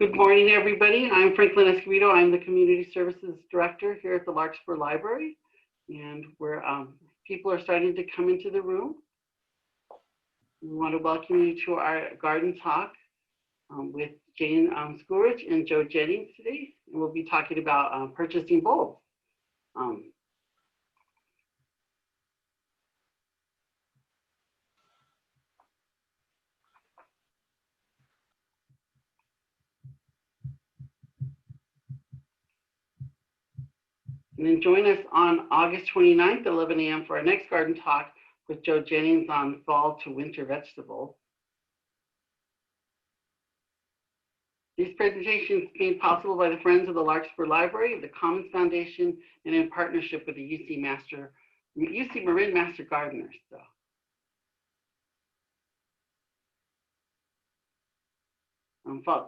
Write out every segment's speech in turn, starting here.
Good morning, everybody. I'm Franklin Escobedo. I'm the Community Services Director here at the Larkspur Library, and people are starting to come into the room. We want to welcome you to our garden talk with Jane Scurich and Joe Jennings today, and we'll be talking about purchasing bulbs. And then join us on August 29th, 11 a.m. for our next garden talk with Joe Jennings on fall to winter vegetables. These presentations are made possible by the Friends of the Larkspur Library, the Commons Foundation, and in partnership with the UC Marin Master Gardeners.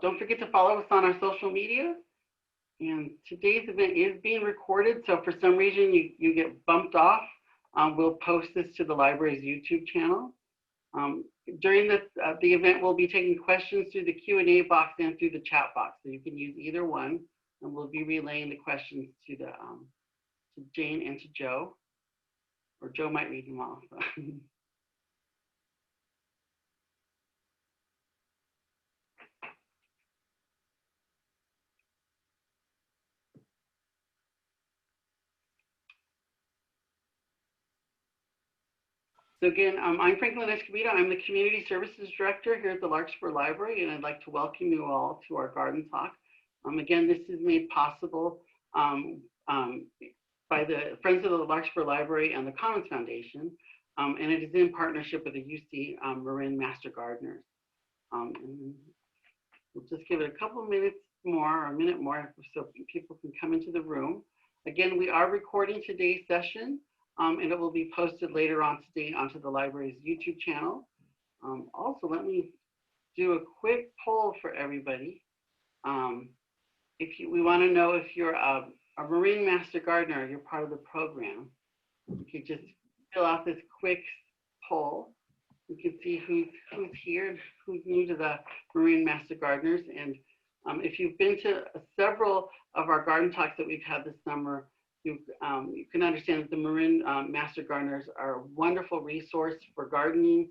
Don't forget to follow us on our social media. And today's event is being recorded, so if for some reason you get bumped off, we'll post this to the library's YouTube channel. During the event, we'll be taking questions through the Q&A box and through the chat box, so you can use either one, and we'll be relaying the questions to Jane and to Joe, or Joe might read them all. So. So again, I'm Franklin Escobedo. I'm the Community Services Director here at the Larkspur Library, and I'd like to welcome you all to our garden talk. Again, this is made possible by the Friends of the Larkspur Library and the Commons Foundation, and it is in partnership with the UC Marin Master Gardeners. And we'll just give it a couple of minutes more, or a minute more, so people can come into the room. Again, we are recording today's session. And it will be posted later on today onto the library's YouTube channel. Also, let me do a quick poll for everybody. We want to know if you're a Marin Master Gardener, you're part of the program. You can just fill out this quick poll. You can see who's here, who's new to the Marin Master Gardeners. And if you've been to several of our garden talks that we've had this summer, you can understand that the Marin Master Gardeners are a wonderful resource for gardening,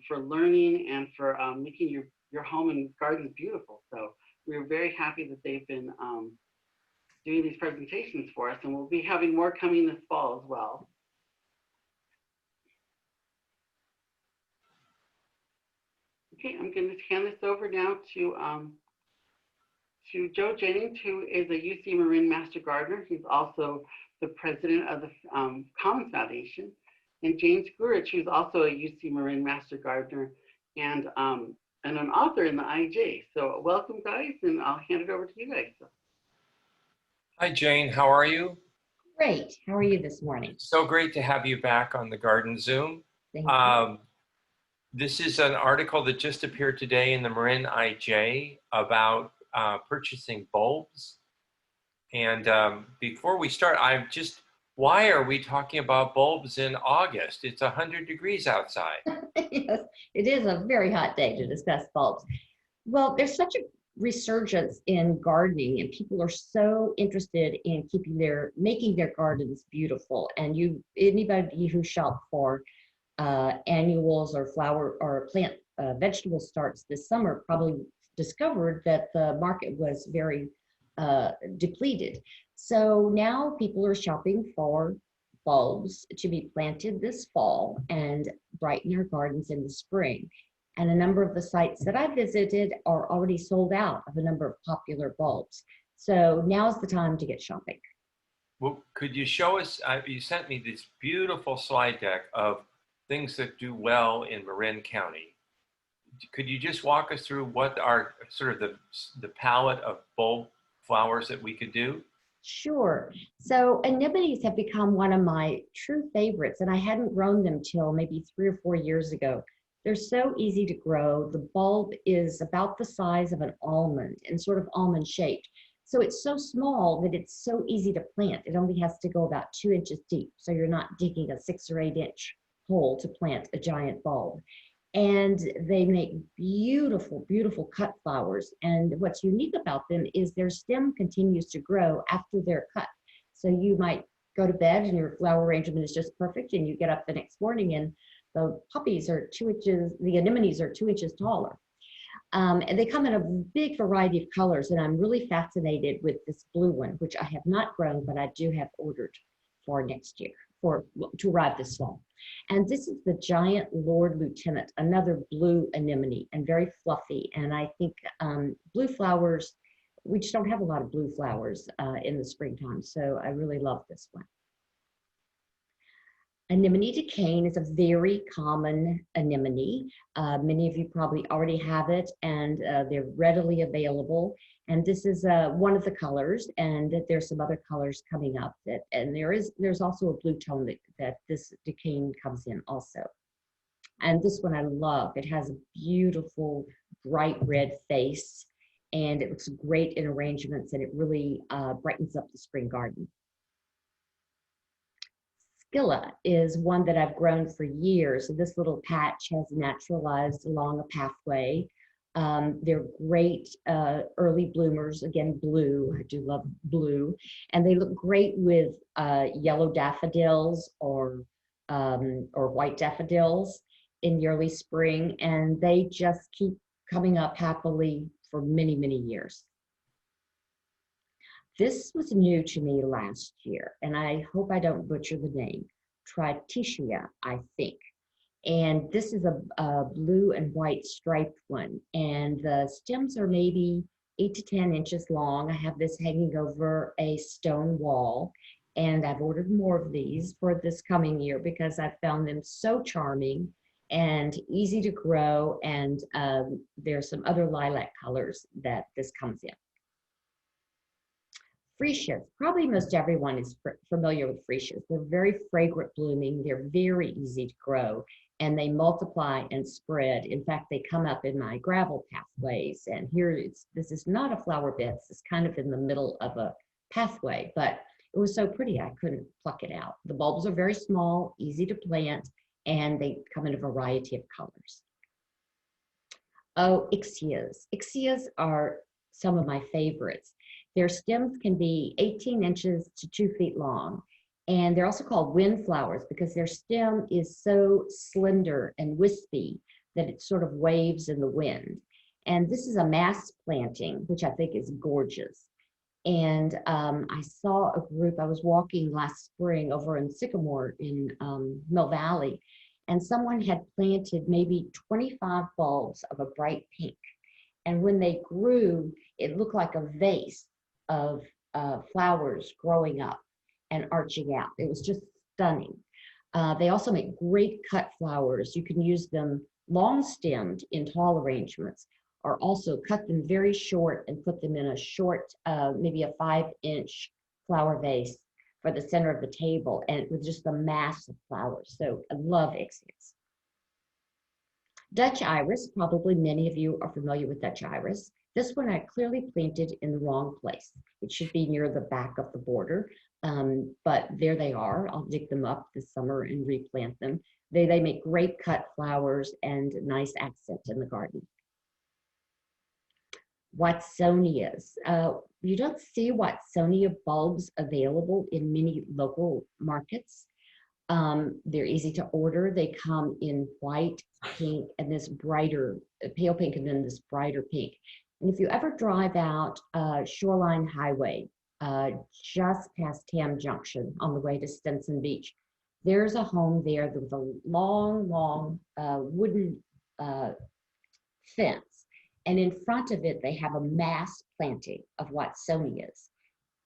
for learning, and for making your home and gardens beautiful. So we're very happy that they've been doing these presentations for us, and we'll be having more coming this fall as well. Okay, I'm going to hand this over now to Joe Jennings, who is a UC Marin Master Gardener. He's also the president of the Commons Foundation, and Jane Scurich, who's also a UC Marin Master Gardener and an author in the IJ. So welcome, guys, and I'll hand it over to you guys. Hi, Jane. How are you? Great. How are you this morning? So great to have you back on the Garden Zoom. Thank you. This is an article that just appeared today in the Marin IJ about purchasing bulbs. And before we start, why are we talking about bulbs in August? It's 100 degrees outside. Yes, it is a very hot day to discuss bulbs. Well, there's such a resurgence in gardening, and people are so interested in making their gardens beautiful. And anybody who shop for annuals or flower or plant vegetable starts this summer probably discovered that the market was very depleted. So now people are shopping for bulbs to be planted this fall and brighten their gardens in the spring. And a number of the sites that I visited are already sold out of a number of popular bulbs. So now's the time to get shopping. Well, could you show us, you sent me this beautiful slide deck of things that do well in Marin County. Could you just walk us through what are sort of the palette of bulb flowers that we could do? Sure. So annuities have become one of my true favorites, and I hadn't grown them till maybe 3 or 4 years ago. They're so easy to grow. The bulb is about the size of an almond and sort of almond shaped. So it's so small that it's so easy to plant. It only has to go about 2 inches deep. So you're not digging a 6 or 8 inch hole to plant a giant bulb. And they make beautiful, beautiful cut flowers. And what's unique about them is their stem continues to grow after they're cut. So you might go to bed and your flower arrangement is just perfect, and you get up the next morning and the poppies are 2 inches, the anemones are 2 inches taller. And they come in a big variety of colors, and I'm really fascinated with this blue one, which I have not grown, but I do have ordered for next year, to arrive this fall. And this is the giant Lord Lieutenant, another blue anemone, and very fluffy. And I think blue flowers, we just don't have a lot of blue flowers in the springtime, so I really love this one. Anemone decane is a very common anemone. Many of you probably already have it, and they're readily available. And this is one of the colors, and there's some other colors coming up. And there's also a blue tone that this decane comes in also. And this one I love. It has a beautiful bright red face, and it looks great in arrangements, and it really brightens up the spring garden. Scilla is one that I've grown for years. So this little patch has naturalized along a pathway. They're great early bloomers, again, blue. I do love blue. And they look great with yellow daffodils or white daffodils in the early spring. And they just keep coming up happily for many, many years. This was new to me last year, and I hope I don't butcher the name. Triticea, I think. And this is a blue and white striped one, and the stems are maybe 8 to 10 inches long. I have this hanging over a stone wall, and I've ordered more of these for this coming year because I found them so charming and easy to grow, and there's some other lilac colors that this comes in. Freesias, probably most everyone is familiar with freesias. They're very fragrant blooming, they're very easy to grow, and they multiply and spread. In fact, they come up in my gravel pathways, and here this is not a flower bed, this is kind of in the middle of a pathway, but it was so pretty I couldn't pluck it out. The bulbs are very small, easy to plant, and they come in a variety of colors. Oh, ixias. Ixias are some of my favorites. Their stems can be 18 inches to 2 feet long, and they're also called wind flowers because their stem is so slender and wispy that it sort of waves in the wind. And this is a mass planting, which I think is gorgeous. And I saw a group, I was walking last spring over in Sycamore in Mill Valley, and someone had planted maybe 25 bulbs of a bright pink. And when they grew, it looked like a vase of flowers growing up and arching out. It was just stunning. They also make great cut flowers. You can use them long stemmed in tall arrangements, or also cut them very short and put them in a short, maybe a 5-inch flower vase for the center of the table, and with just a mass of flowers. So I love ixias. Dutch iris, probably many of you are familiar with Dutch iris. This one I clearly planted in the wrong place. It should be near the back of the border, but there they are. I'll dig them up this summer and replant them. They make great cut flowers and nice accent in the garden. Watsonias. You don't see Watsonia bulbs available in many local markets. They're easy to order. They come in white, pink, and this brighter, pale pink, and then this brighter pink. And if you ever drive out Shoreline Highway, just past Tam Junction on the way to Stinson Beach, there's a home there with a long, long wooden fence. And in front of it, they have a mass planting of Watsonias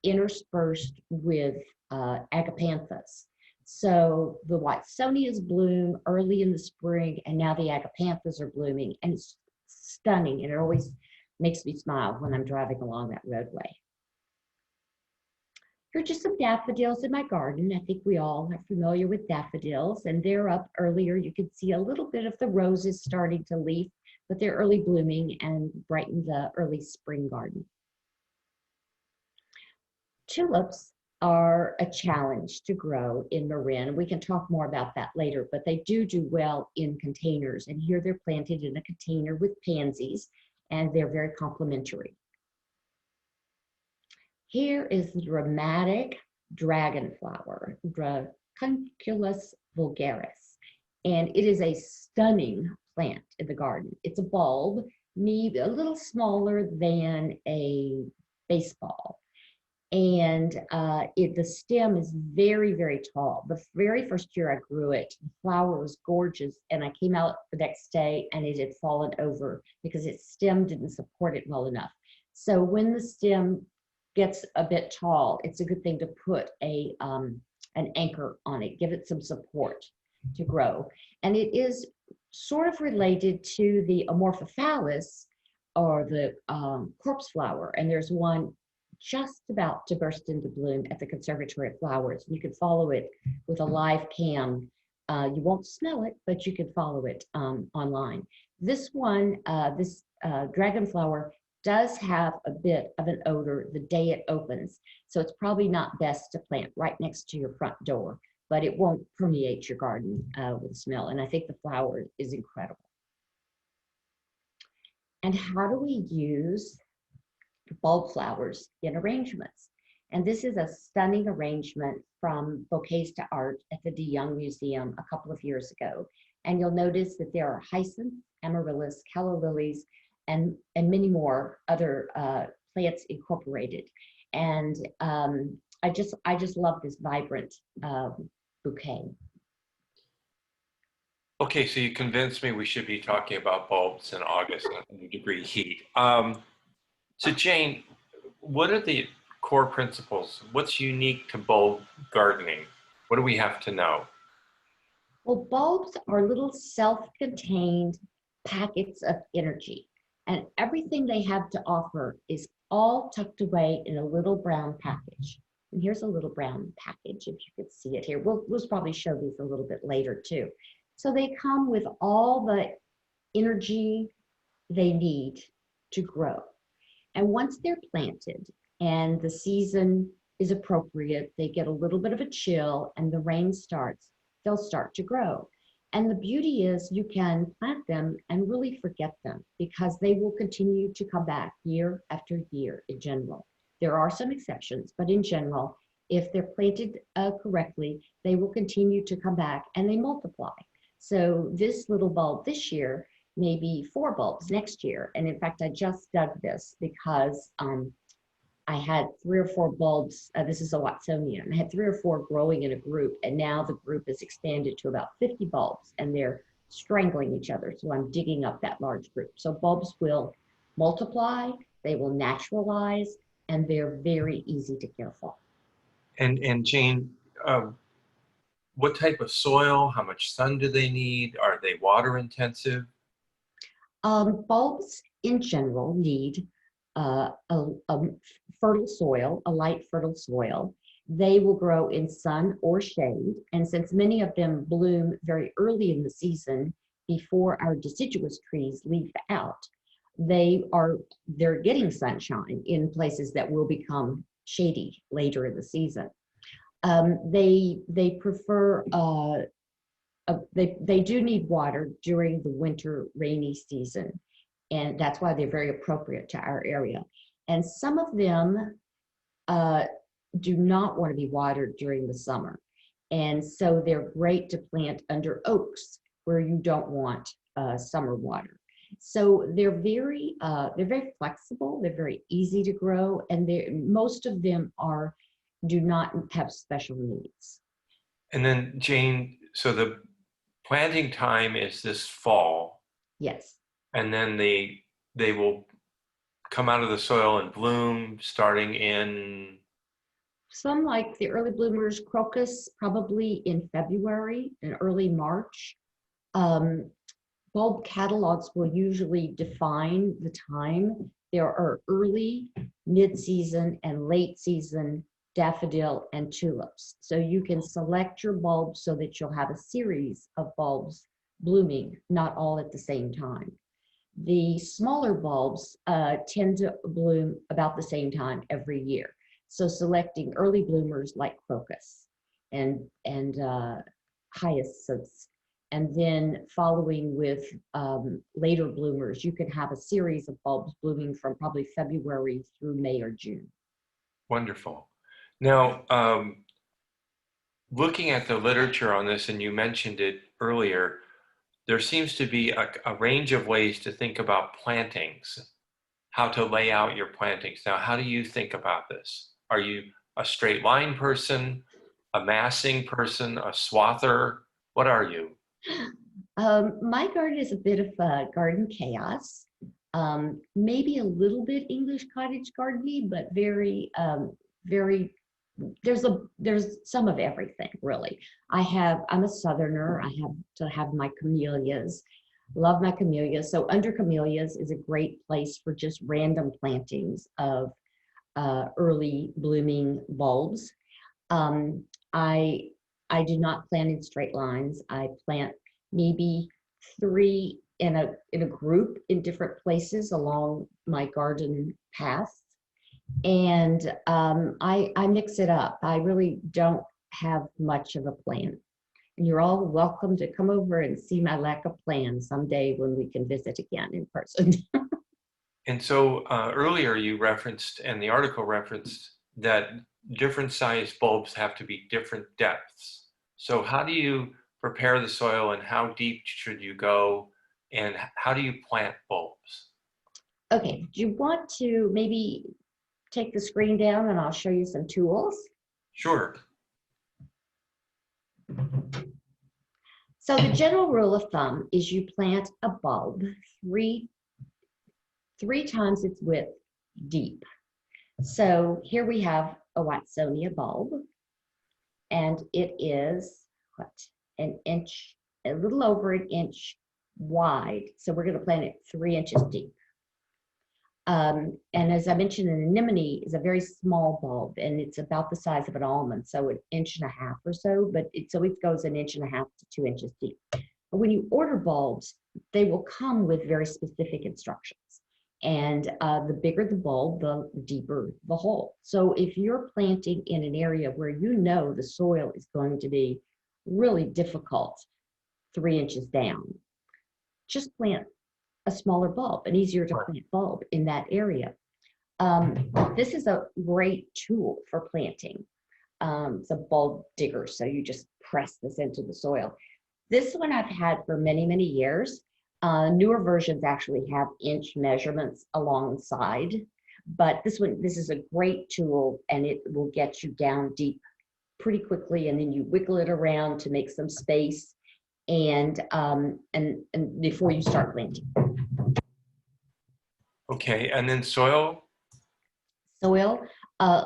interspersed with agapanthus. So the Watsonias bloom early in the spring, and now the agapanthus are blooming, and it's stunning, and it always makes me smile when I'm driving along that roadway. Here are just some daffodils in my garden. I think we all are familiar with daffodils, and they're up earlier. You can see a little bit of the roses starting to leaf, but they're early blooming and brighten the early spring garden. Tulips are a challenge to grow in Marin. We can talk more about that later, but they do well in containers. And here they're planted in a container with pansies, and they're very complementary. Here is the dramatic dragonflower, Dracunculus vulgaris, and it is a stunning plant in the garden. It's a bulb, maybe a little smaller than a baseball. And the stem is very, very tall. The very first year I grew it, the flower was gorgeous, and I came out the next day and it had fallen over because its stem didn't support it well enough. So when the stem gets a bit tall, it's a good thing to put an anchor on it, give it some support to grow. And it is sort of related to the Amorphophallus, or the corpse flower, and there's one just about to burst into bloom at the Conservatory of Flowers. You can follow it with a live cam. You won't smell it, but you can follow it online. This one, this dragon flower does have a bit of an odor the day it opens. So it's probably not best to plant right next to your front door, but it won't permeate your garden with smell. And I think the flower is incredible. And how do we use bulb flowers in arrangements? And this is a stunning arrangement from Bouquets to Art at the De Young Museum a couple of years ago. And you'll notice that there are hyacinth, amaryllis, calla lilies, and many more other plants incorporated. And I just love this vibrant bouquet. Okay, so you convinced me we should be talking about bulbs in August at 100-degree heat. So Jane, what are the core principles? What's unique to bulb gardening? What do we have to know? Well, bulbs are little self-contained packets of energy, and everything they have to offer is all tucked away in a little brown package. And here's a little brown package, if you could see it here. We'll probably show these a little bit later too. So they come with all the energy they need to grow. And once they're planted and the season is appropriate, they get a little bit of a chill and the rain starts, they'll start to grow. And the beauty is you can plant them and really forget them because they will continue to come back year after year in general. There are some exceptions, but in general, if they're planted correctly, they will continue to come back and they multiply. So this little bulb this year, maybe 4 bulbs next year. And in fact, I just dug this because I had 3 or 4 bulbs. This is a Watsonian. I had 3 or 4 growing in a group, and now the group has expanded to about 50 bulbs, and they're strangling each other. So I'm digging up that large group. So bulbs will multiply, they will naturalize, and they're very easy to care for. And Jane, what type of soil? How much sun do they need? Are they water intensive? Bulbs in general need a fertile soil, a light fertile soil. They will grow in sun or shade. And since many of them bloom very early in the season before our deciduous trees leaf out, they're getting sunshine in places that will become shady later in the season. They prefer they do need water during the winter rainy season, and that's why they're very appropriate to our area. And some of them do not want to be watered during the summer, and so they're great to plant under oaks where you don't want summer water. So they're very flexible. They're very easy to grow, and most of them do not have special needs. And then Jane, so the planting time is this fall. Yes. And then they will come out of the soil and bloom starting in? Some, like the early bloomers, crocus, probably in February and early March. Bulb catalogs will usually define the time. There are early, mid-season, and late season daffodil and tulips. So you can select your bulbs so that you'll have a series of bulbs blooming, not all at the same time. The smaller bulbs tend to bloom about the same time every year. So selecting early bloomers like crocus and hyacinths, and then following with later bloomers. You can have a series of bulbs blooming from probably February through May or June. Wonderful. Now, looking at the literature on this, and you mentioned it earlier, there seems to be a range of ways to think about plantings, how to lay out your plantings. Now, how do you think about this? Are you a straight line person, a massing person, a swather? What are you? My garden is a bit of a garden chaos. Maybe a little bit English cottage gardening, but very, there's some of everything really. I'm a southerner. I have to have my camellias. Love my camellias. So under camellias is a great place for just random plantings of early blooming bulbs. I do not plant in straight lines. I plant maybe 3 in a group in different places along my garden paths. And I mix it up. I really don't have much of a plan. And you're all welcome to come over and see my lack of plan someday when we can visit again in person. And so earlier you referenced, and the article referenced, that different sized bulbs have to be different depths. So how do you prepare the soil, and how deep should you go, and how do you plant bulbs? Okay, do you want to maybe take the screen down and I'll show you some tools? Sure. So the general rule of thumb is you plant a bulb three times its width deep. So here we have a Watsonia bulb, and it is an inch, a little over an inch wide. So we're going to plant it 3 inches deep. And as I mentioned, an anemone is a very small bulb, and it's about the size of an almond, so 1.5 inches or so, but it goes 1.5 inches to 2 inches deep. But when you order bulbs, they will come with very specific instructions. And the bigger the bulb, the deeper the hole. So if you're planting in an area where you know the soil is going to be really difficult 3 inches down, just plant a smaller bulb, an easier to plant bulb in that area. This is a great tool for planting. It's a bulb digger, so you just press this into the soil. This one I've had for many, many years. Newer versions actually have inch measurements alongside, but this is a great tool, and it will get you down deep pretty quickly, and then you wiggle it around to make some space, and before you start planting. Okay, and then soil? Soil,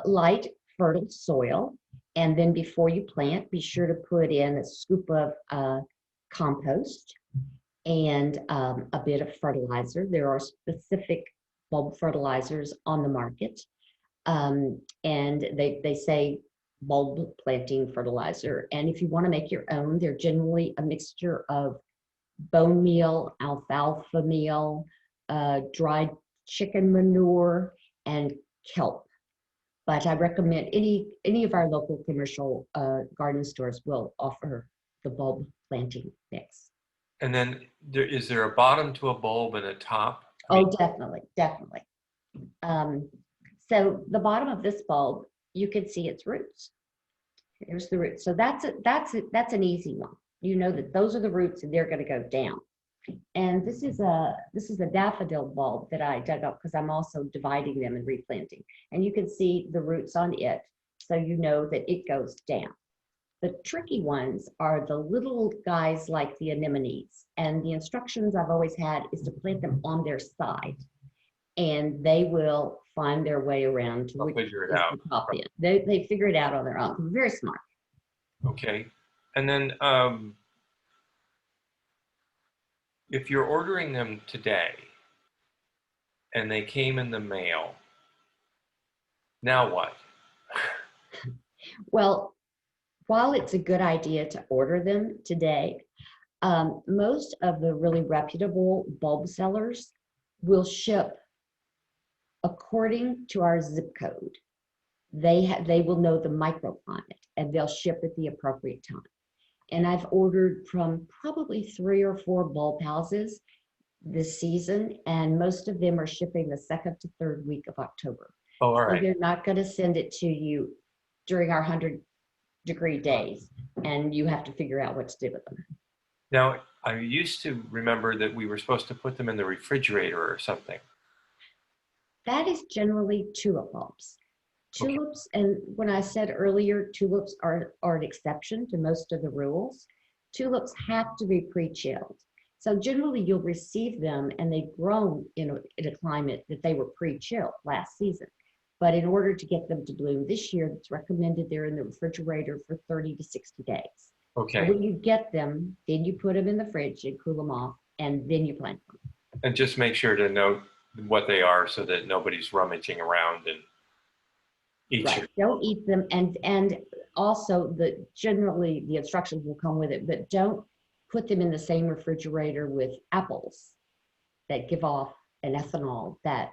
light, fertile soil, and then before you plant, be sure to put in a scoop of compost and a bit of fertilizer. There are specific bulb fertilizers on the market, and they say bulb planting fertilizer. And if you want to make your own, they're generally a mixture of bone meal, alfalfa meal, dried chicken manure, and kelp. But I recommend any of our local commercial garden stores will offer the bulb planting mix. And then is there a bottom to a bulb and a top? Oh, definitely, definitely. So the bottom of this bulb, you can see its roots. Here's the roots. So that's an easy one. You know that those are the roots, and they're going to go down. And this is a daffodil bulb that I dug up because I'm also dividing them and replanting. And you can see the roots on it, so you know that it goes down. The tricky ones are the little guys like the anemones. And the instructions I've always had is to plant them on their side, and they will find their way around to figure it out. The top end. They figure it out on their own. They're very smart. Okay, and then if you're ordering them today and they came in the mail, now what? Well, while it's a good idea to order them today, most of the really reputable bulb sellers will ship according to our zip code. they will know the microclimate and they'll ship at the appropriate time. And I've ordered from probably 3 or 4 bulb houses this season, and most of them are shipping the 2nd to 3rd week of October. Oh, all So right. they're not going to send it to you during our 100-degree days, and you have to figure out what to do with them. Now, I used to remember that we were supposed to put them in the refrigerator or something. That is generally tulip bulbs. Okay. Tulips, and when I said earlier, tulips are an exception to most of the rules. Tulips have to be pre-chilled. So generally you'll receive them and they've grown in a climate that they were pre-chilled last season. But in order to get them to bloom this year, it's recommended they're in the refrigerator for 30 to 60 days. Okay. So when you get them, then you put them in the fridge and cool them off, and then you plant them. And just make sure to note what they are so that nobody's rummaging around and eat Right. Don't eat them, and also generally the instructions will come with it, but don't put them in the same refrigerator with apples that give off an ethanol that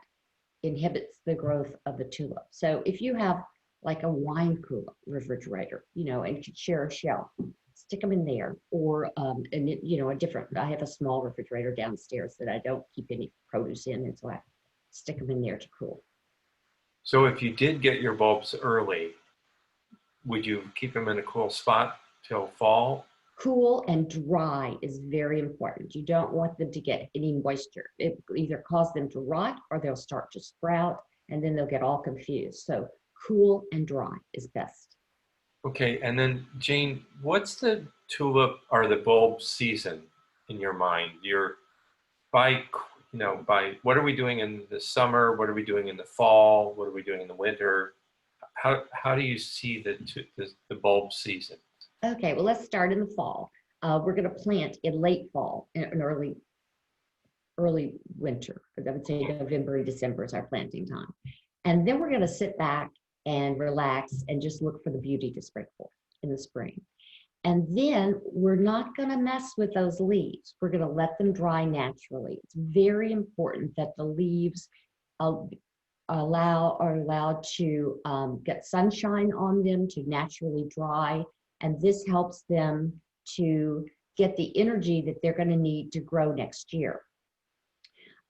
inhibits the growth of the tulip. So if you have like a wine cooler refrigerator, and you share a shelf, stick them in there, or a different. I have a small refrigerator downstairs that I don't keep any produce in, and so I stick them in there to cool. So if you did get your bulbs early, would you keep them in a cool spot till fall? Cool and dry is very important. You don't want them to get any moisture. It will either cause them to rot or they'll start to sprout, and then they'll get all confused. So cool and dry is best. Okay, and then Jane, what's the tulip or the bulb season in your mind? By what are we doing in the summer? What are we doing in the fall? What are we doing in the winter? How do you see the bulb season? Okay, well, let's start in the fall. We're going to plant in late fall and early winter. I would say November and December is our planting time. And then we're going to sit back and relax and just look for the beauty to sprinkle in the spring. And then we're not going to mess with those leaves. We're going to let them dry naturally. It's very important that the leaves are allowed to get sunshine on them to naturally dry. And this helps them to get the energy that they're going to need to grow next year.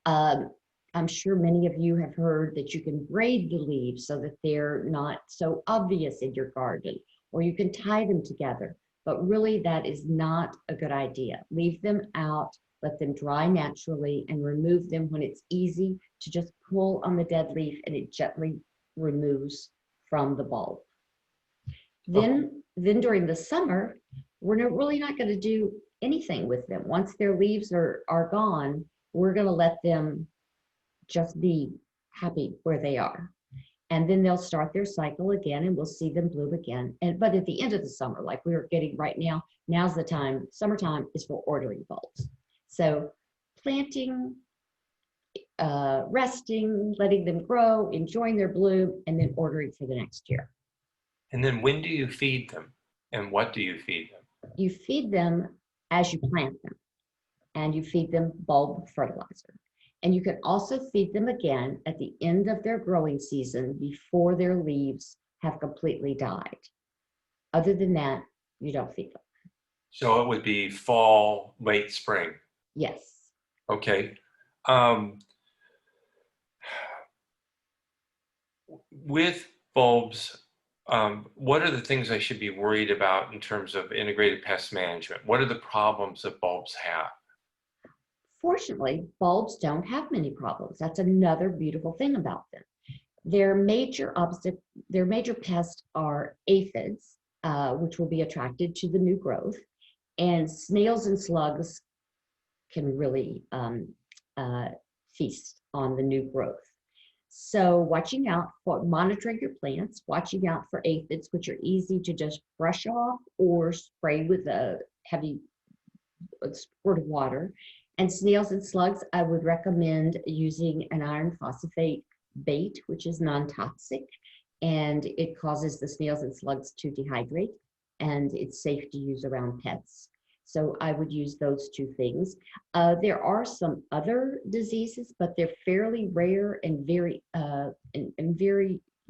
I'm sure many of you have heard that you can braid the leaves so that they're not so obvious in your garden, or you can tie them together. But really, that is not a good idea. Leave them out, let them dry naturally, and remove them when it's easy to just pull on the dead leaf and it gently removes from the bulb. Then during the summer, we're really not going to do anything with them. Once their leaves are gone, we're going to let them just be happy where they are. And then they'll start their cycle again, and we'll see them bloom again. But at the end of the summer, like we are getting right now, now's the time. Summertime is for ordering bulbs. So planting, resting, letting them grow, enjoying their bloom, and then ordering for the next year. And then when do you feed them? And what do you feed them? You feed them as you plant them, and you feed them bulb fertilizer. And you can also feed them again at the end of their growing season before their leaves have completely died. Other than that, you don't feed them. So it would be fall, late spring. Yes. Okay. With bulbs, what are the things I should be worried about in terms of integrated pest management? What are the problems that bulbs have? Fortunately, bulbs don't have many problems. That's another beautiful thing about them. Their major pests are aphids, which will be attracted to the new growth, and snails and slugs can really feast on the new growth. So watching out for monitoring your plants, watching out for aphids, which are easy to just brush off or spray with a heavy squirt of water. And snails and slugs, I would recommend using an iron phosphate bait, which is non-toxic, and it causes the snails and slugs to dehydrate, and it's safe to use around pets. So I would use those two things. There are some other diseases, but they're fairly rare and very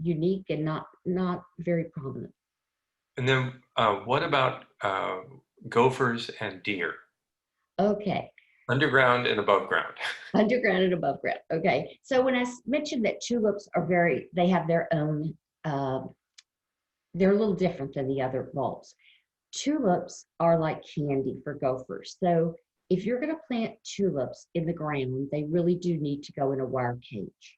unique and not very prominent. And then what about gophers and deer? Okay. Underground and above ground. Underground and above ground. Okay. So when I mentioned that tulips are they have their own, they're a little different than the other bulbs. Tulips are like candy for gophers. So if you're going to plant tulips in the ground, they really do need to go in a wire cage.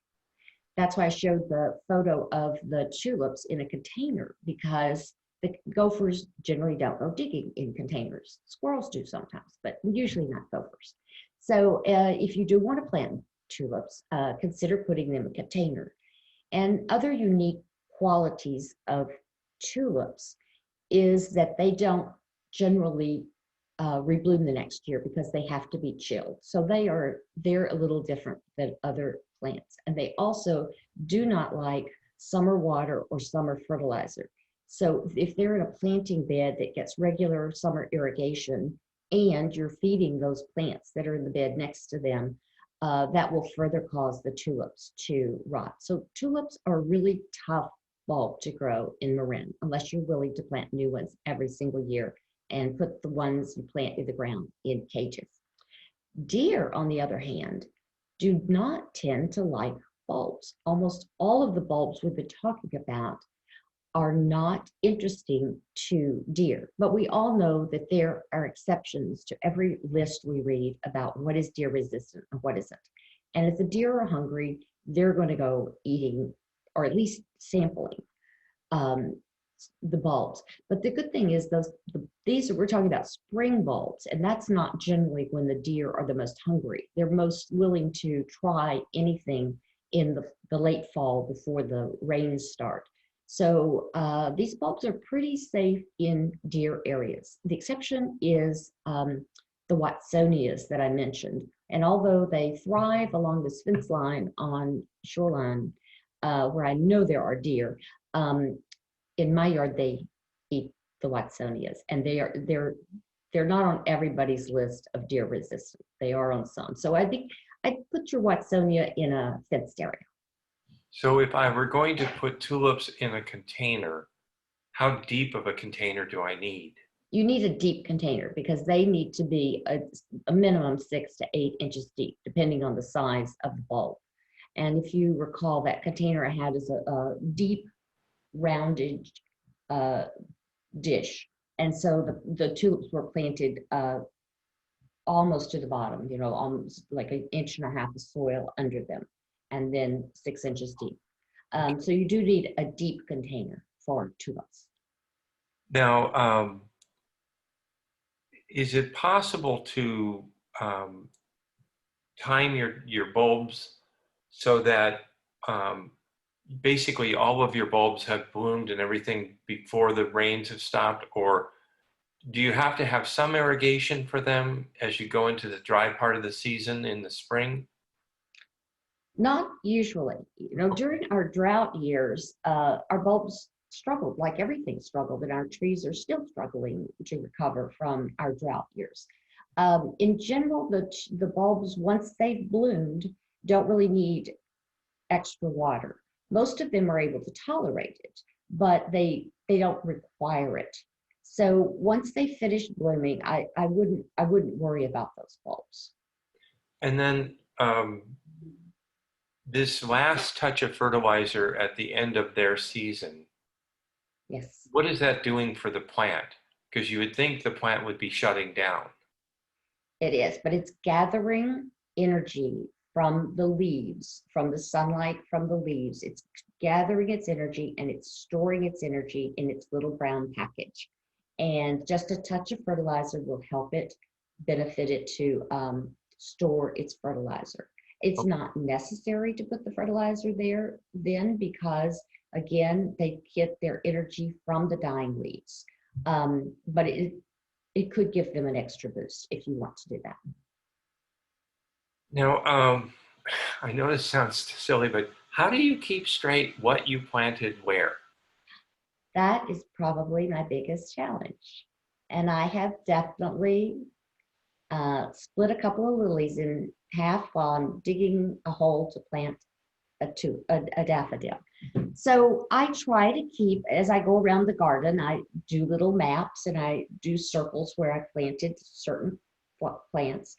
That's why I showed the photo of the tulips in a container, because the gophers generally don't go digging in containers. Squirrels do sometimes, but usually not gophers. So if you do want to plant tulips, consider putting them in a container. And other unique qualities of tulips is that they don't generally rebloom the next year because they have to be chilled. So they're a little different than other plants. And they also do not like summer water or summer fertilizer. So if they're in a planting bed that gets regular summer irrigation and you're feeding those plants that are in the bed next to them, that will further cause the tulips to rot. So tulips are a really tough bulb to grow in Marin unless you're willing to plant new ones every single year and put the ones you plant in the ground in cages. Deer, on the other hand, do not tend to like bulbs. Almost all of the bulbs we've been talking about are not interesting to deer, but we all know that there are exceptions to every list we read about what is deer resistant and what isn't. And if the deer are hungry, they're going to go eating or at least sampling the bulbs. But the good thing is we're talking about spring bulbs, and that's not generally when the deer are the most hungry. They're most willing to try anything in the late fall before the rains start. So these bulbs are pretty safe in deer areas. The exception is the Watsonias that I mentioned. And although they thrive along the fence line on shoreline, where I know there are deer, in my yard they eat the Watsonias, and they're not on everybody's list of deer resistant. They are on some. So I think I'd put your Watsonia in a fenced area. So if I were going to put tulips in a container, how deep of a container do I need? You need a deep container because they need to be a minimum 6 to 8 inches deep, depending on the size of the bulb. And if you recall, that container I had is a deep, rounded dish. And so the tulips were planted almost to the bottom, almost like 1.5 inches of soil under them, and then 6 inches deep. So you do need a deep container for tulips. Now, is it possible to time your bulbs so that basically all of your bulbs have bloomed and everything before the rains have stopped? Or do you have to have some irrigation for them as you go into the dry part of the season in the spring? Not usually. During our drought years, our bulbs struggled, like everything struggled, and our trees are still struggling to recover from our drought years. In general, the bulbs, once they've bloomed, don't really need extra water. Most of them are able to tolerate it, but they don't require it. So once they finish blooming, I wouldn't worry about those bulbs. And then this last touch of fertilizer at the end of their season, Yes. what is that doing for the plant? Because you would think the plant would be shutting down. It is, but it's gathering energy from the leaves, from the sunlight from the leaves. It's gathering its energy and it's storing its energy in its little brown package. And just a touch of fertilizer will help it, benefit it to store its fertilizer. It's not necessary to put the fertilizer there then because, again, they get their energy from the dying leaves. But it could give them an extra boost if you want to do that. Now, I know this sounds silly, but how do you keep straight what you planted where? That is probably my biggest challenge. And I have definitely split a couple of lilies in half while I'm digging a hole to plant a daffodil. So I try to keep, as I go around the garden, I do little maps and I do circles where I planted certain plants.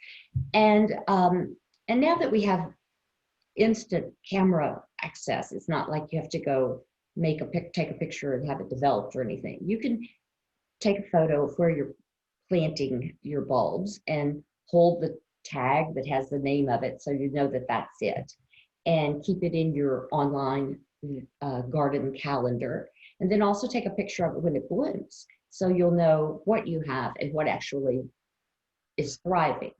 And now that we have instant camera access, it's not like you have to go take a picture and have it developed or anything. You can take a photo of where you're planting your bulbs and hold the tag that has the name of it so you know that that's it, and keep it in your online garden calendar, and then also take a picture of it when it blooms so you'll know what you have and what actually is thriving.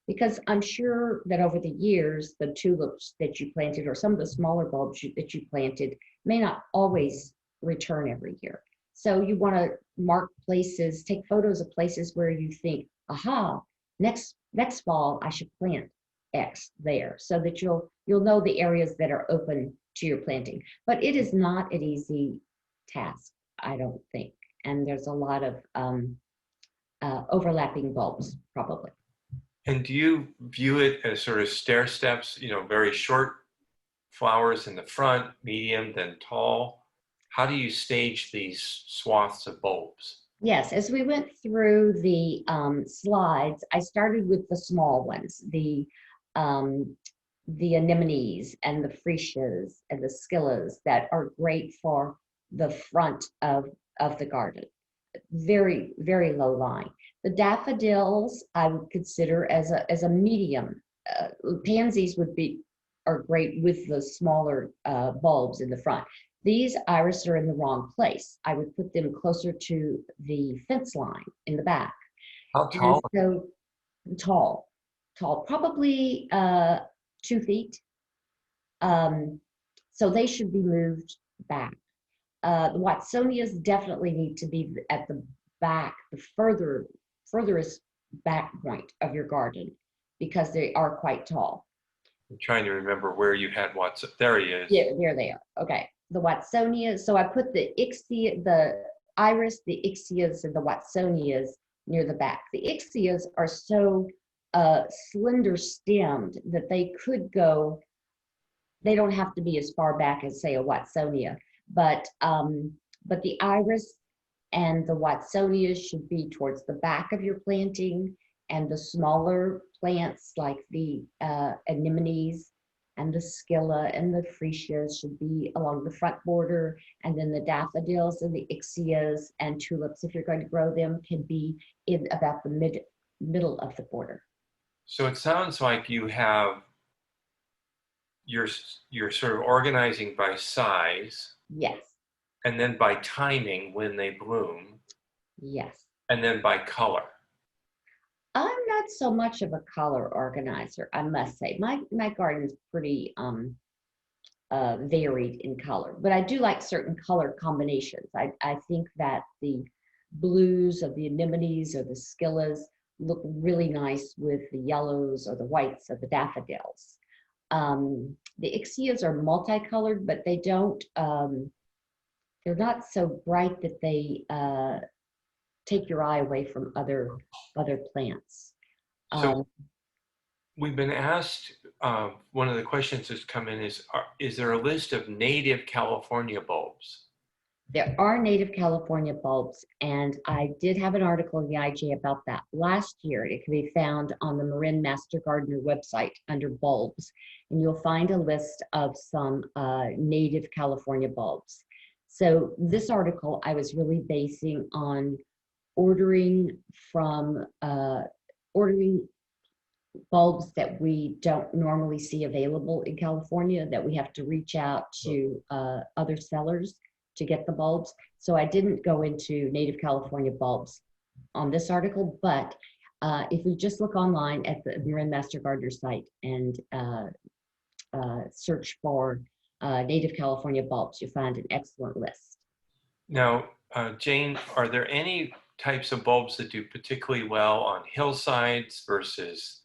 Because I'm sure that over the years, the tulips that you planted or some of the smaller bulbs that you planted may not always return every year. So you want to mark places, take photos of places where you think, aha, next fall I should plant X there, so that you'll know the areas that are open to your planting. But it is not an easy task, I don't think. And there's a lot of overlapping bulbs, probably. And do you view it as sort of stair steps, very short flowers in the front, medium, then tall? How do you stage these swaths of bulbs? Yes, as we went through the slides, I started with the small ones, the anemones and the freesias and the scillas that are great for the front of the garden. Very, very low line. The daffodils I would consider as a medium. Pansies are great with the smaller bulbs in the front. These iris are in the wrong place. I would put them closer to the fence line in the back. How tall? And so tall, probably 2 feet. So they should be moved back. The Watsonias definitely need to be at the back, the furthest back point of your garden, because they are quite tall. I'm trying to remember where you had Watson. There he is. Yeah, there they are. Okay, the Watsonias. So I put the iris, the ixias, and the Watsonias near the back. The ixias are so slender stemmed that they could go. They don't have to be as far back as, say, a Watsonia, but the iris and the Watsonias should be towards the back of your planting, and the smaller plants like the anemones and the scilla and the freesias should be along the front border, and then the daffodils and the ixias and tulips, if you're going to grow them, can be in about the middle of the border. So it sounds like you're sort of organizing by size. Yes. And then by timing when they bloom. Yes. And then by color. I'm not so much of a color organizer, I must say. My garden's pretty varied in color, but I do like certain color combinations. I think that the blues of the anemones or the scillas look really nice with the yellows or the whites of the daffodils. The ixias are multicolored, but they don't, they're not so bright that they take your eye away from other plants. So we've been asked, one of the questions that's come in is there a list of native California bulbs? There are native California bulbs, and I did have an article in the IJ about that last year. It can be found on the Marin Master Gardener website under bulbs, and you'll find a list of some native California bulbs. So this article I was really basing on ordering bulbs that we don't normally see available in California, that we have to reach out to other sellers to get the bulbs. So I didn't go into native California bulbs on this article, but if we just look online at the Marin Master Gardener site and search for native California bulbs, you'll find an excellent list. Now, Jane, are there any types of bulbs that do particularly well on hillsides versus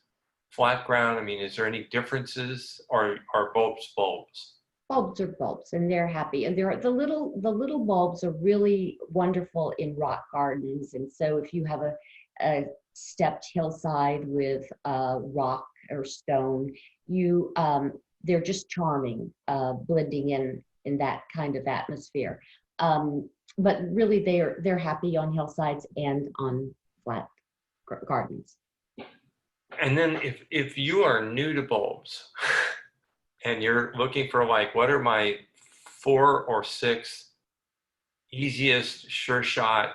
flat ground? I mean, is there any differences, or are bulbs bulbs? Bulbs are bulbs, and they're happy. And the little bulbs are really wonderful in rock gardens. And so if you have a stepped hillside with rock or stone, you they're just charming, blending in that kind of atmosphere. But really, they're happy on hillsides and on flat gardens. And then if you are new to bulbs and you're looking for like, what are my 4 or 6 easiest sure shot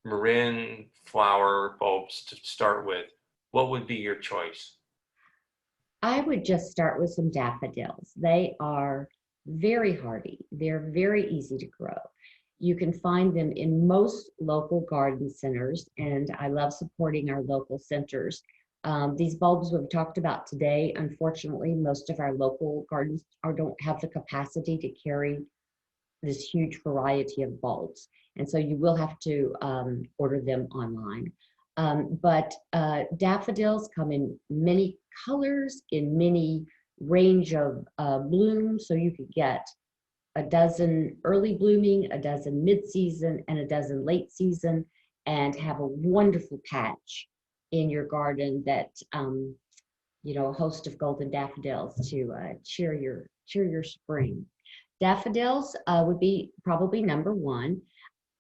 Marin flower bulbs to start with, what would be your choice? I would just start with some daffodils. They are very hardy. They're very easy to grow. You can find them in most local garden centers, and I love supporting our local centers. These bulbs we've talked about today, unfortunately, most of our local gardens don't have the capacity to carry this huge variety of bulbs. And so you will have to order them online. But daffodils come in many colors, in many range of blooms. So you could get a dozen early blooming, a dozen mid-season, and a dozen late season, and have a wonderful patch in your garden that, a host of golden daffodils to cheer your spring. Daffodils would be probably number one.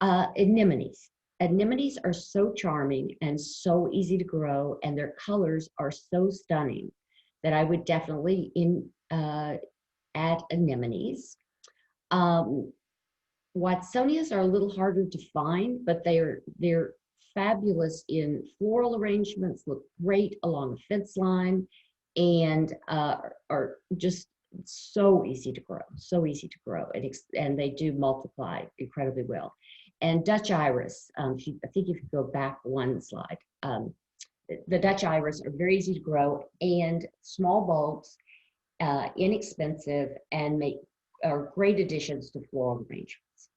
Anemones. Anemones are so charming and so easy to grow, and their colors are so stunning that I would definitely add anemones. Watsonias are a little harder to find, but they're fabulous in floral arrangements, look great along a fence line, and are just so easy to grow, and they do multiply incredibly well. And Dutch iris, I think if you go back one slide, the Dutch iris are very easy to grow, and small bulbs, inexpensive, and are great additions to floral arrangements.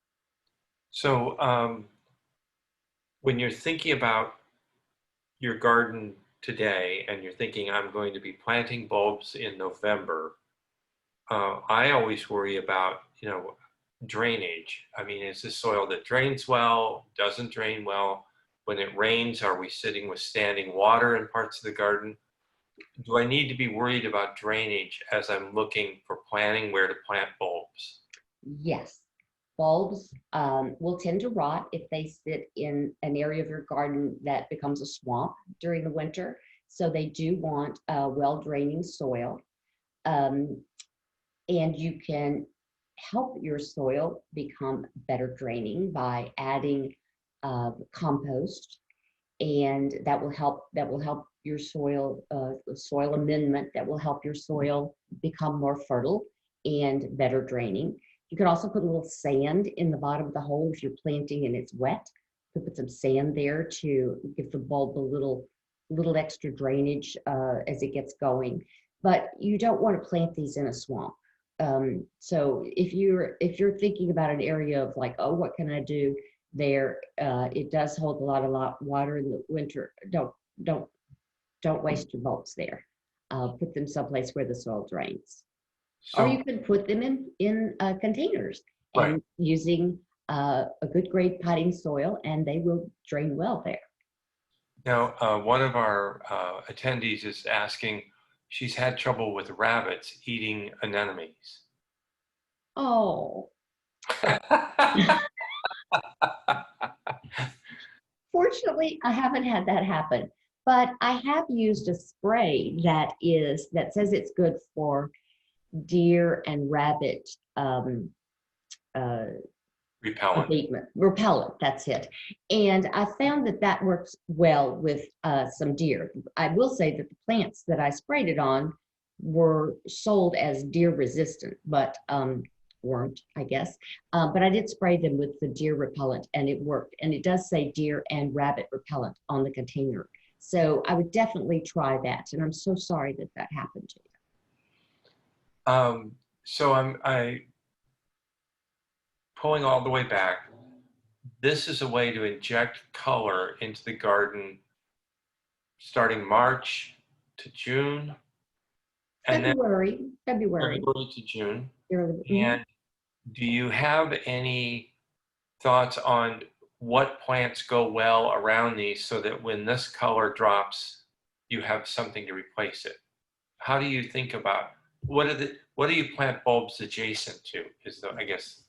So when you're thinking about your garden today and you're thinking, I'm going to be planting bulbs in November, I always worry about, drainage. I mean, is this soil that drains well, doesn't drain well? When it rains, are we sitting with standing water in parts of the garden? Do I need to be worried about drainage as I'm looking for planning where to plant bulbs? Yes, bulbs will tend to rot if they sit in an area of your garden that becomes a swamp during the winter. So they do want well-draining soil. And you can help your soil become better draining by adding compost, and that will help your soil, soil amendment that will help your soil become more fertile and better draining. You can also put a little sand in the bottom of the hole if you're planting and it's wet. You can put some sand there to give the bulb a little extra drainage as it gets going. But you don't want to plant these in a swamp. So if you're thinking about an area of like, oh, what can I do there? It does hold a lot of water in the winter. Don't waste your bulbs there. Put them someplace where the soil drains. So, Or you can put them in containers and right. using a good grade potting soil, and they will drain well there. Now, one of our attendees is asking, she's had trouble with rabbits eating anemones. Oh, fortunately, I haven't had that happen, but I have used a spray that says it's good for deer and rabbit repellent, that's it. And I found that works well with some deer. I will say that the plants that I sprayed it on were sold as deer resistant, but weren't, I guess. But I did spray them with the deer repellent, and it worked. And it does say deer and rabbit repellent on the container. So I would definitely try that. And I'm so sorry that happened to you. So I pulling all the way back. This is a way to inject color into the garden starting March to June. And February then February to June. Mm-hmm. And do you have any thoughts on what plants go well around these so that when this color drops, you have something to replace it? How do you think about what do you plant bulbs adjacent to? Is the, I guess.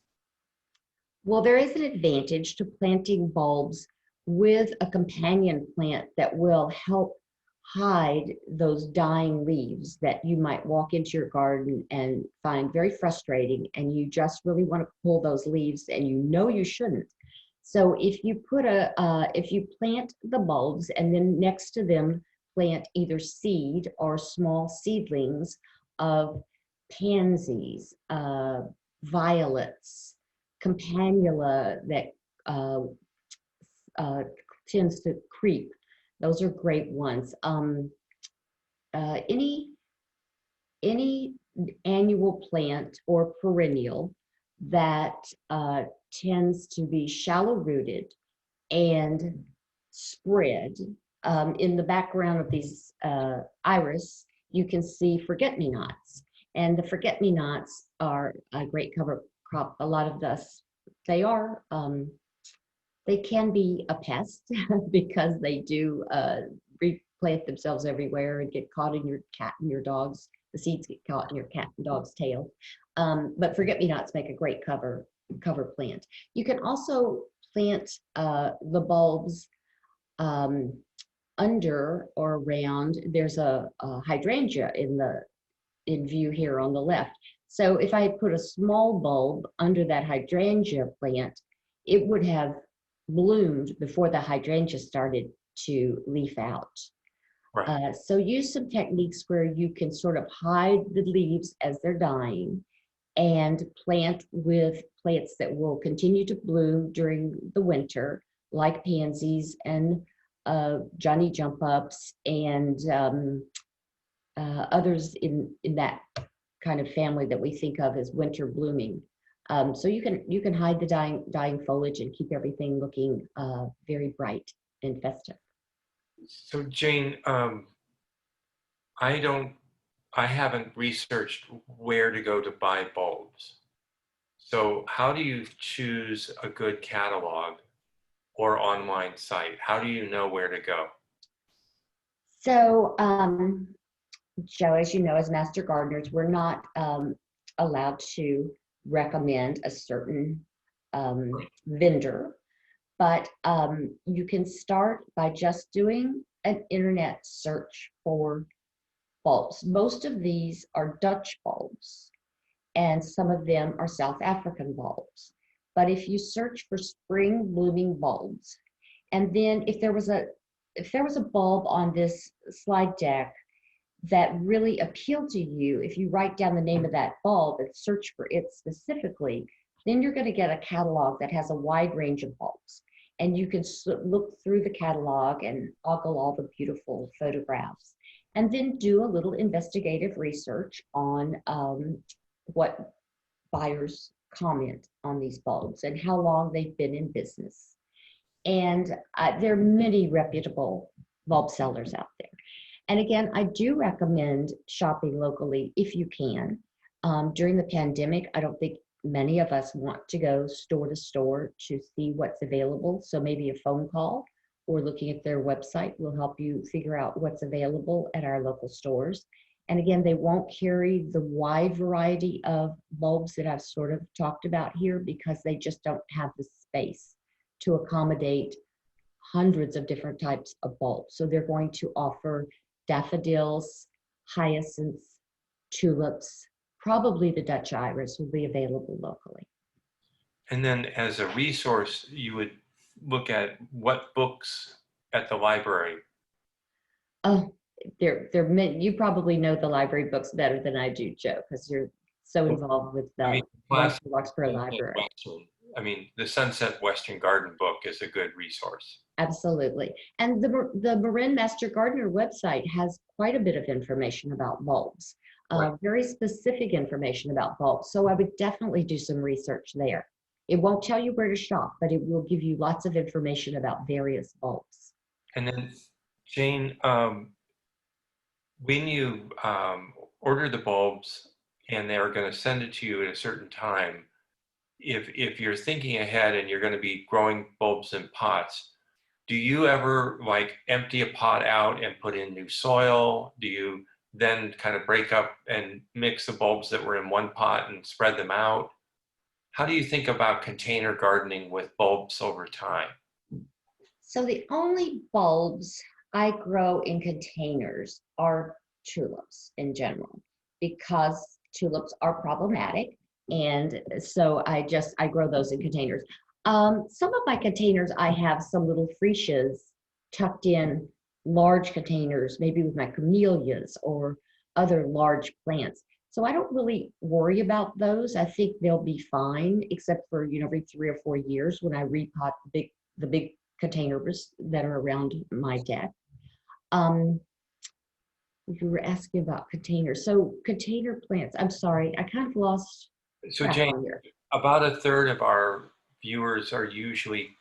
Well, there is an advantage to planting bulbs with a companion plant that will help hide those dying leaves that you might walk into your garden and find very frustrating, and you just really want to pull those leaves and you know you shouldn't. So if you put if you plant the bulbs and then next to them plant either seed or small seedlings of pansies, violets, campanula that tends to creep. Those are great ones. Any annual plant or perennial that tends to be shallow rooted and spread. In the background of these iris, you can see forget-me-nots. And the forget-me-nots are a great cover crop. A lot of us, they can be a pest because they do replant themselves everywhere and get caught in your cat and your dog's, the seeds get caught in your cat and dog's tail. But forget-me-nots make a great cover plant. You can also plant the bulbs under or around. There's a hydrangea in view here on the left. So if I put a small bulb under that hydrangea plant, it would have bloomed before the hydrangea started to leaf out. Right. So use some techniques where you can sort of hide the leaves as they're dying and plant with plants that will continue to bloom during the winter, like pansies and Johnny jump ups and others in that kind of family that we think of as winter blooming. So you can hide the dying foliage and keep everything looking very bright and festive. So Jane, I haven't researched where to go to buy bulbs. So how do you choose a good catalog or online site? How do you know where to go? So, Joe, as you know, as Master Gardeners, we're not allowed to recommend a certain vendor, but you can start by just doing an internet search for bulbs. Most of these are Dutch bulbs, and some of them are South African bulbs. But if you search for spring blooming bulbs, and then if there was a bulb on this slide deck that really appealed to you, if you write down the name of that bulb and search for it specifically, then you're going to get a catalog that has a wide range of bulbs. And you can look through the catalog and ogle all the beautiful photographs, and then do a little investigative research on what buyers comment on these bulbs and how long they've been in business. And there are many reputable bulb sellers out there. And again, I do recommend shopping locally if you can. During the pandemic, I don't think many of us want to go store to store to see what's available. So maybe a phone call or looking at their website will help you figure out what's available at our local stores. And again, they won't carry the wide variety of bulbs that I've sort of talked about here because they just don't have the space to accommodate hundreds of different types of bulbs. So they're going to offer daffodils, hyacinths, tulips, probably the Dutch iris will be available locally. And then as a resource, you would look at what books at the library. Oh, you probably know the library books better than I do, Joe, because you're so involved with the Larkspur Library. I mean, the Sunset Western Garden book is a good resource. Absolutely. And the Marin Master Gardener website has quite a bit of information about bulbs, right. Very specific information about bulbs. So I would definitely do some research there. It won't tell you where to shop, but it will give you lots of information about various bulbs. And then, Jane, when you order the bulbs and they're going to send it to you at a certain time, if you're thinking ahead and you're going to be growing bulbs in pots, do you ever like empty a pot out and put in new soil? Do you then kind of break up and mix the bulbs that were in one pot and spread them out? How do you think about container gardening with bulbs over time? So the only bulbs I grow in containers are tulips in general, because tulips are problematic. And so I grow those in containers. Some of my containers, I have some little freesias tucked in large containers, maybe with my camellias or other large plants. So I don't really worry about those. I think they'll be fine, except for, every 3 or 4 years when I repot the big containers that are around my deck. You were asking about containers. So container plants, I'm sorry, I kind of lost So track Jane, on here. about a third of our viewers are usually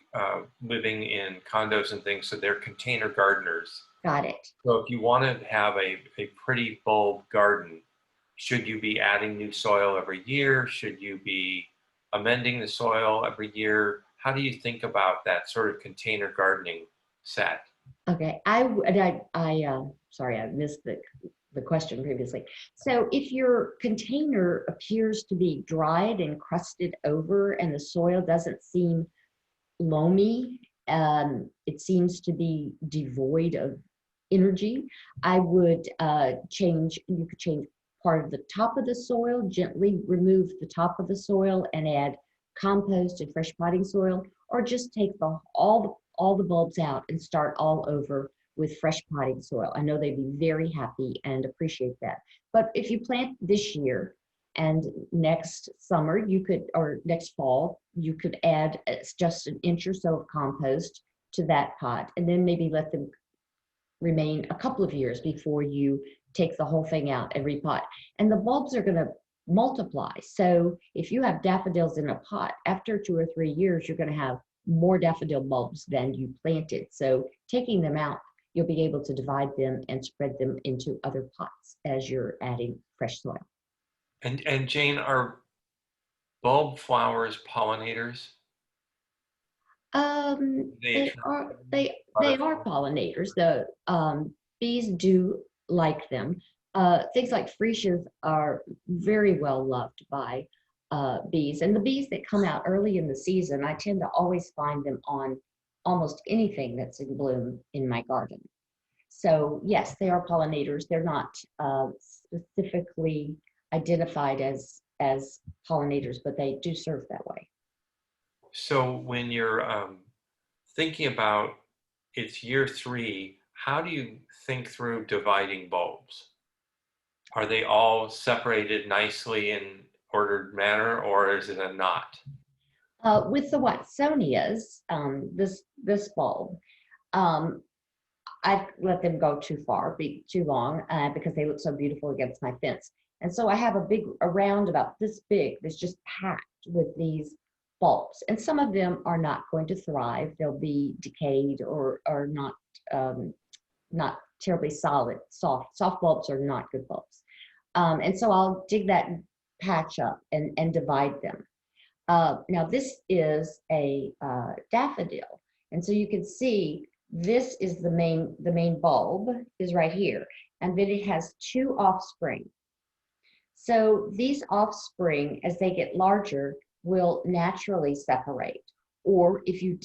living in condos and things, so they're container gardeners. Got it. So if you want to have a pretty bulb garden, should you be adding new soil every year? Should you be amending the soil every year? How do you think about that sort of container gardening set? Okay, sorry, I missed the question previously. So if your container appears to be dried and crusted over and the soil doesn't seem loamy, it seems to be devoid of energy, I would you could change part of the top of the soil, gently remove the top of the soil and add compost and fresh potting soil, or just take all the bulbs out and start all over with fresh potting soil. I know they'd be very happy and appreciate that. But if you plant this year and next summer or next fall, you could add just an inch or so of compost to that pot, and then maybe let them remain a couple of years before you take the whole thing out and repot. And the bulbs are going to multiply. So if you have daffodils in a pot, after 2 or 3 years, you're going to have more daffodil bulbs than you planted. So taking them out, you'll be able to divide them and spread them into other pots as you're adding fresh soil. And Jane, are bulb flowers pollinators? They are pollinators. The bees do like them. Things like freesias are very well loved by bees, and the bees that come out early in the season, I tend to always find them on almost anything that's in bloom in my garden. So yes, they are pollinators. They're not specifically identified as pollinators, but they do serve that way. So when you're thinking about it's year 3, how do you think through dividing bulbs? Are they all separated nicely in ordered manner, or is it a knot? With the Watsonias, this bulb, I've let them go too long, because they look so beautiful against my fence. And so I have a round about this big that's just packed with these bulbs. And some of them are not going to thrive. They'll be decayed or not terribly solid. Soft bulbs are not good bulbs. And so I'll dig that patch up and divide them. Now this is a daffodil. And so you can see this is the main bulb is right here. And then it has 2 offspring. So these offspring, as they get larger, will naturally separate. Or if you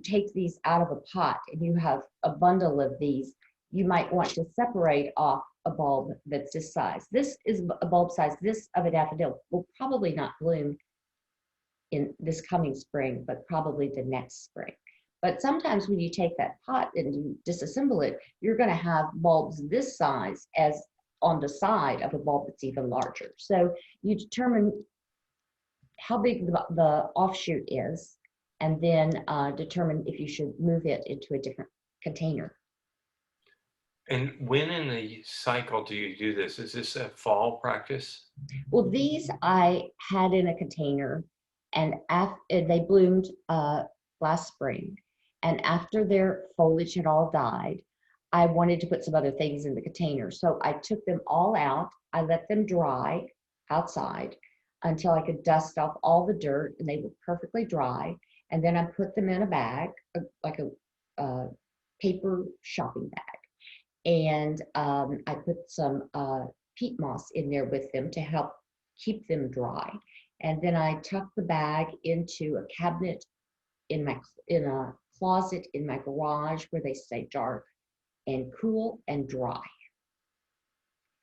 take these out of a pot and you have a bundle of these, you might want to separate off a bulb that's this size. This is a bulb size. This of a daffodil will probably not bloom in this coming spring, but probably the next spring. But sometimes when you take that pot and you disassemble it, you're going to have bulbs this size as on the side of a bulb that's even larger. So you determine how big the offshoot is, and then determine if you should move it into a different container. And when in the cycle do you do this? Is this a fall practice? Well, these I had in a container, and they bloomed last spring. And after their foliage had all died, I wanted to put some other things in the container. So I took them all out. I let them dry outside until I could dust off all the dirt, and they were perfectly dry. And then I put them in a bag, like a paper shopping bag. And I put some peat moss in there with them to help keep them dry. And then I tuck the bag into a cabinet in a closet in my garage where they stay dark and cool and dry.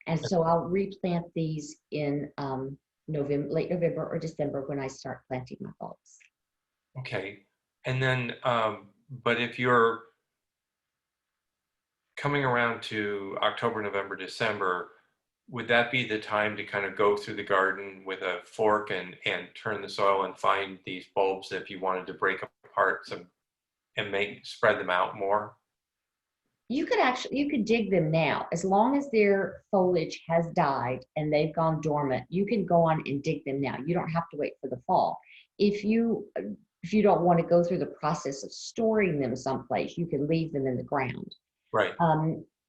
And so I'll replant these in late November or December when I start planting my bulbs. Okay. And then, but if you're coming around to October, November, December, would that be the time to kind of go through the garden with a fork and turn the soil and find these bulbs if you wanted to break apart some and spread them out more? You could dig them now. As long as their foliage has died and they've gone dormant, you can go on and dig them now. You don't have to wait for the fall. If you don't want to go through the process of storing them someplace, you can leave them in the ground. Right.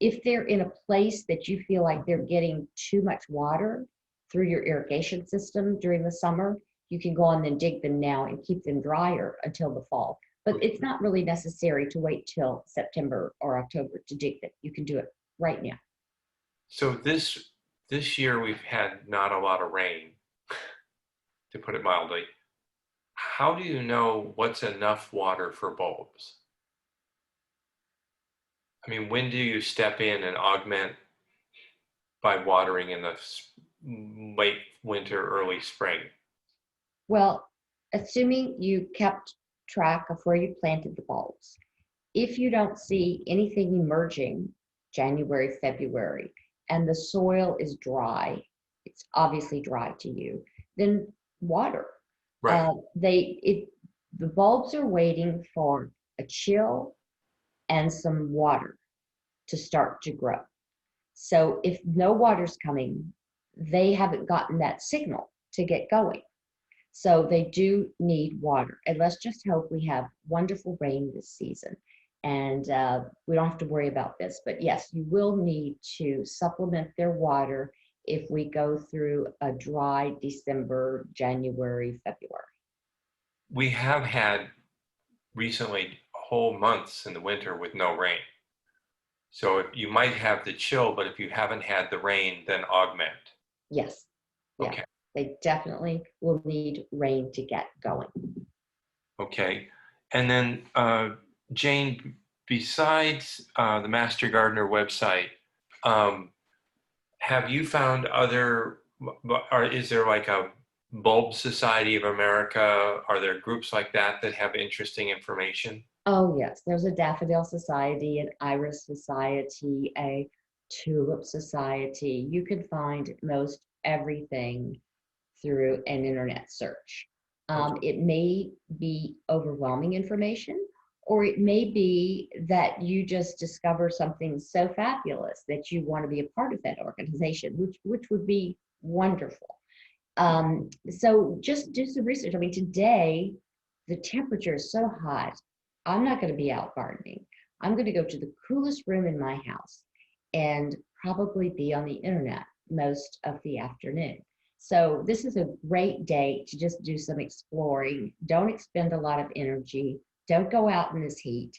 If they're in a place that you feel like they're getting too much water through your irrigation system during the summer, you can go on and dig them now and keep them drier until the fall. But it's not really necessary to wait till September or October to dig them. You can do it right now. So this year we've had not a lot of rain, to put it mildly. How do you know what's enough water for bulbs? I mean, when do you step in and augment by watering in the late winter, early spring? Well, assuming you kept track of where you planted the bulbs. If you don't see anything emerging January, February, and the soil is dry, it's obviously dry to you, then water. Right. The bulbs are waiting for a chill and some water to start to grow. So if no water's coming, they haven't gotten that signal to get going. So they do need water. And let's just hope we have wonderful rain this season. And we don't have to worry about this. But yes, you will need to supplement their water if we go through a dry December, January, February. We have had recently whole months in the winter with no rain. So you might have the chill, but if you haven't had the rain, then augment. Yes. Yeah. Okay. They definitely will need rain to get going. Okay. And then, Jane, besides the Master Gardener website, have you found is there like a Bulb Society of America? Are there groups like that have interesting information? Oh, yes. There's a Daffodil Society, an Iris Society, a Tulip Society. You can find most everything through an internet search. It may be overwhelming information, or it may be that you just discover something so fabulous that you want to be a part of that organization, which would be wonderful. So just do some research. I mean, today the temperature is so hot. I'm not going to be out gardening. I'm going to go to the coolest room in my house and probably be on the internet most of the afternoon. So this is a great day to just do some exploring. Don't expend a lot of energy. Don't go out in this heat,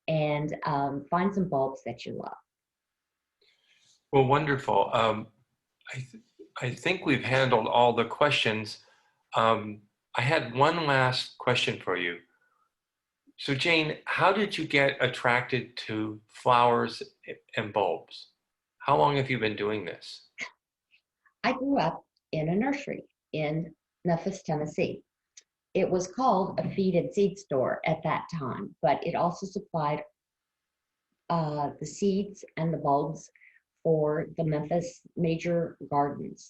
and find some bulbs that you love. Well, wonderful. I think we've handled all the questions. I had one last question for you. So Jane, how did you get attracted to flowers and bulbs? How long have you been doing this? I grew up in a nursery in Memphis, Tennessee. It was called a feed and seed store at that time, but it also supplied the seeds and the bulbs for the Memphis major gardens.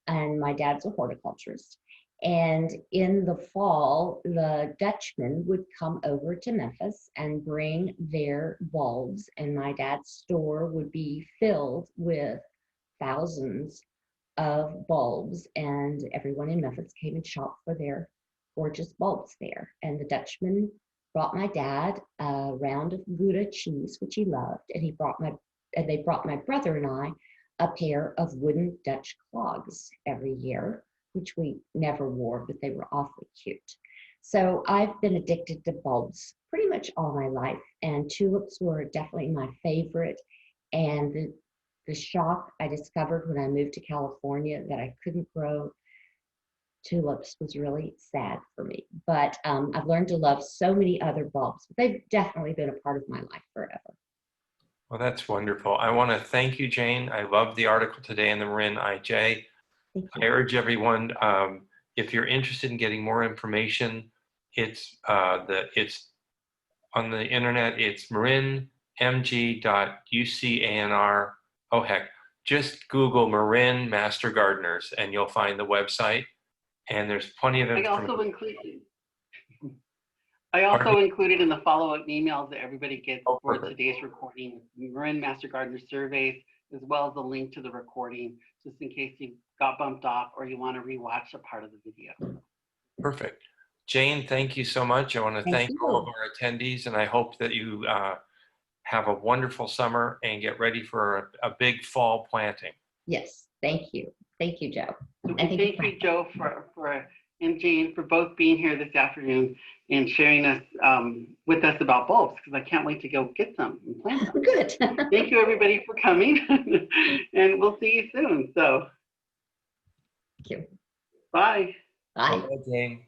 And my dad's a horticulturist. And in the fall, the Dutchmen would come over to Memphis and bring their bulbs, and my dad's store would be filled with thousands of bulbs, and everyone in Memphis came and shopped for their gorgeous bulbs there. And the Dutchman brought my dad a round of Gouda cheese, which he loved, and they brought my brother and I a pair of wooden Dutch clogs every year, which we never wore, but they were awfully cute. So I've been addicted to bulbs pretty much all my life, and tulips were definitely my favorite. And the shock I discovered when I moved to California that I couldn't grow tulips was really sad for me. But I've learned to love so many other bulbs. They've definitely been a part of my life forever. Well, that's wonderful. I want to thank you, Jane. I love the article today in the Marin IJ. Thank I you. urge everyone, if you're interested in getting more information, it's on the internet. It's marinmg.ucanr. Oh heck, just Google Marin Master Gardeners and you'll find the website. And there's plenty of I information. also included in the follow-up emails that everybody gets for Perfect. today's recording, Marin Master Gardener surveys, as well as a link to the recording, just in case you got bumped off or you want to rewatch a part of the video. Perfect. Jane, thank you so much. I want to thank you. all of our attendees, and I hope that you have a wonderful summer and get ready for a big fall planting. Yes, thank you. Thank you, Joe. Okay, And thank you, Joe, and Jane for both being here this afternoon and sharing with us about bulbs, because I can't wait to go get some and plant them. Good. Thank you, everybody, for coming, and we'll see you soon. So, Thank you. bye. Bye. Bye, Jane.